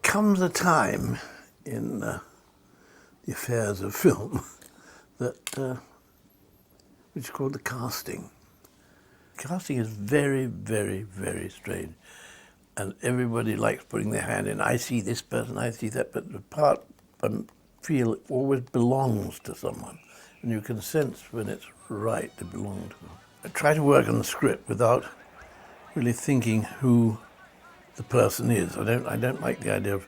comes a time in the affairs of film that which is called the casting. Casting is very, very, very strange, and everybody likes putting their hand in. I see this person, I see that, but the part I feel always belongs to someone, and you can sense when it's right to belong to them. I try to work on the script without really thinking who the person is. I don't like the idea of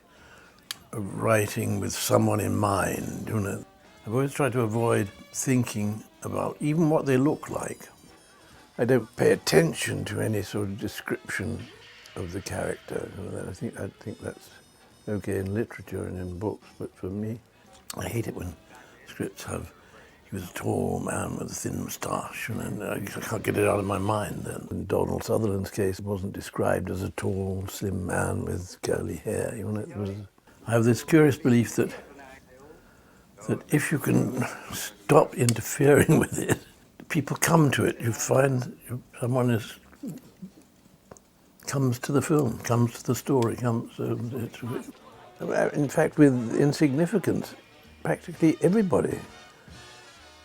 writing with someone in mind. You know, I've always tried to avoid thinking about even what they look like. I don't pay attention to any sort of description of the character. I think that's okay in literature and in books, but for me, I hate it when scripts have, he was a tall man with a thin moustache, and I can't get it out of my mind then. In Donald Sutherland's case, it wasn't described as a tall, slim man with curly hair. You know, I have this curious belief that if you can stop interfering with it, people come to it. You find someone comes to the film, comes to the story, in fact, with insignificance, practically everybody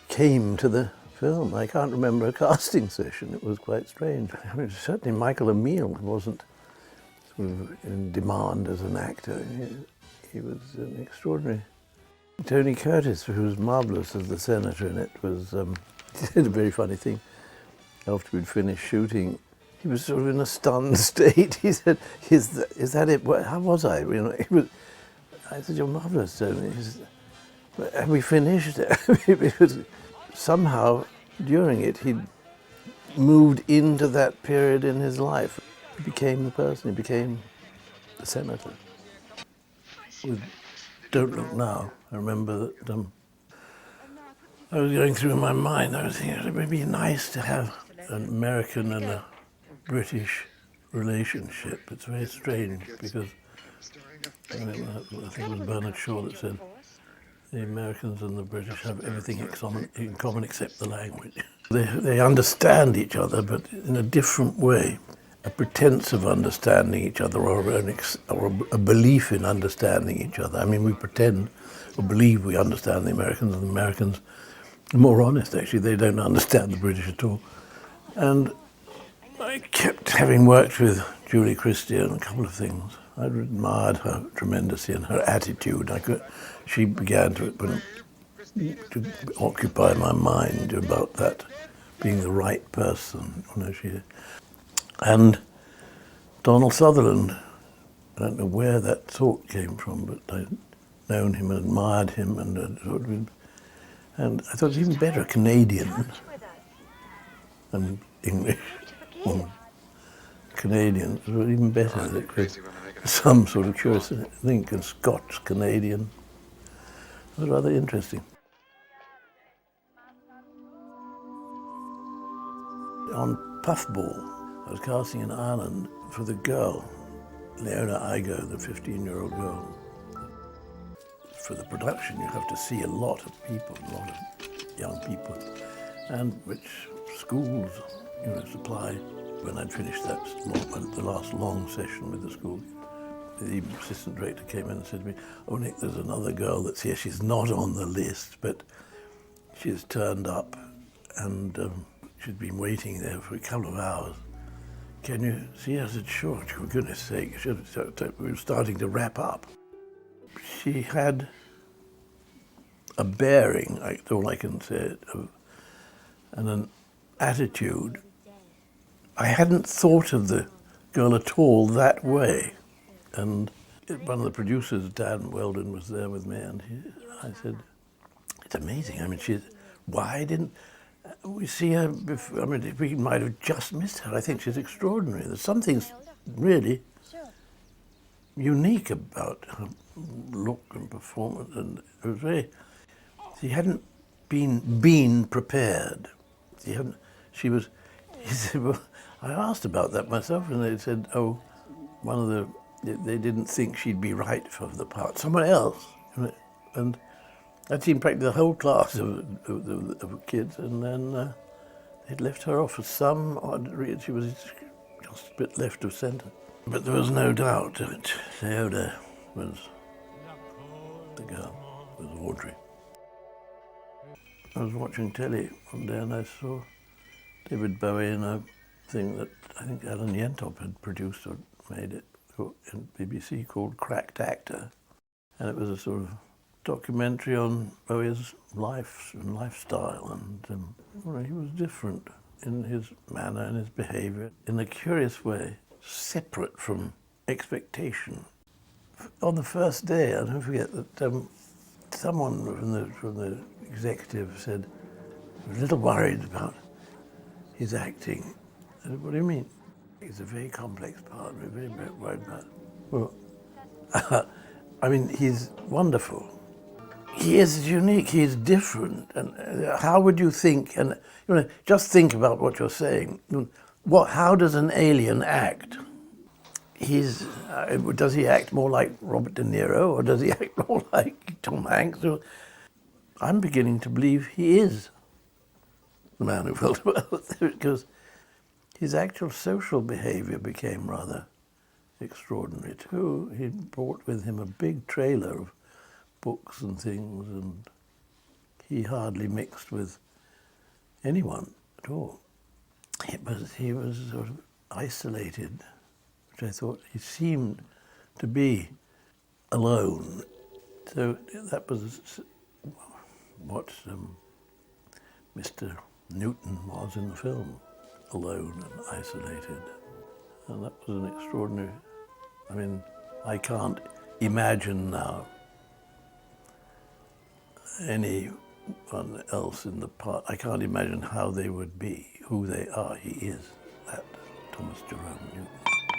came to the film. I can't remember a casting session. It was quite strange. I mean, certainly Michael Emile wasn't sort of in demand as an actor. He was an extraordinary. Tony Curtis, who was marvellous as the senator in it, he did a very funny thing. After we'd finished shooting, he was sort of in a stunned state. He said, is that it? How was I? You know, I said, you're marvellous, Tony. He said, have we finished? Because somehow, during it, he moved into that period in his life. He became the person, he became the senator. With Don't Look Now, I remember that I was going through in my mind, I was thinking it would be nice to have an American and a British relationship. It's very strange because I think it was Bernard Shaw that said the Americans and the British have everything in common except the language. They understand each other, but in a different way. A pretense of understanding each other or a belief in understanding each other. I mean, we pretend or believe we understand the Americans, and the Americans are more honest, actually. They don't understand the British at all. And I kept, having worked with Julie Christie on a couple of things, I admired her tremendously and her attitude. She began to occupy my mind about that being the right person. You know, and Donald Sutherland, I don't know where that thought came from, but I'd known him and admired him, and I thought it was even better a Canadian than English woman. Canadian was even better. Some sort of curious link, and Scots-Canadian. It was rather interesting. On Puffball, I was casting in Ireland for the girl, Leona Igo, the 15-year-old girl. For the production, you have to see a lot of people, a lot of young people, and which schools, you know, supply. When I'd finished the last long session with the school, the assistant director came in and said to me, "Oh, Nick, there's another girl that's here. She's not on the list, but she's turned up, and she'd been waiting there for a couple of hours. Can you see her?" I said, "Sure, for goodness sake." We were starting to wrap up. She had a bearing, all I can say, and an attitude. I hadn't thought of the girl at all that way. And one of the producers, Dan Weldon, was there with me, and I said, "It's amazing. I mean, why didn't we see her before? I mean, we might have just missed her. I think she's extraordinary. There's something really unique about her look and performance, and it was very, she hadn't been prepared. He said, well, I asked about that myself, and they said, oh, they didn't think she'd be right for the part. Someone else. And I'd seen practically the whole class of kids, and then they'd left her off for some odd reason. She was just a bit left of centre. But there was no doubt that Leona was the girl, was Audrey. I was watching telly one day and I saw David Bowie in a thing that I think Alan Yentop had produced or made it in BBC called Cracked Actor. And it was a sort of documentary on Bowie's life and lifestyle, and he was different in his manner and his behaviour, in a curious way, separate from expectation. On the first day, I'll never forget that someone from the executive said, he was a little worried about his acting. I said, what do you mean? It's a very complex part, we're very worried about it. Well, I mean, he's wonderful. He is unique, he is different. And how would you think, and just think about what you're saying. How does an alien act? Does he act more like Robert De Niro, or does he act more like Tom Hanks? I'm beginning to believe he is the man who fell to earth, because his actual social behaviour became rather extraordinary too. He brought with him a big trailer of books and things, and he hardly mixed with anyone at all. He was sort of isolated, which I thought he seemed to be alone. So that was what Mr. Newton was in the film, alone and isolated. And that was an extraordinary, I mean, I can't imagine now anyone else in the part. I can't imagine how they would be, who they are. He is that Thomas Jerome Newton.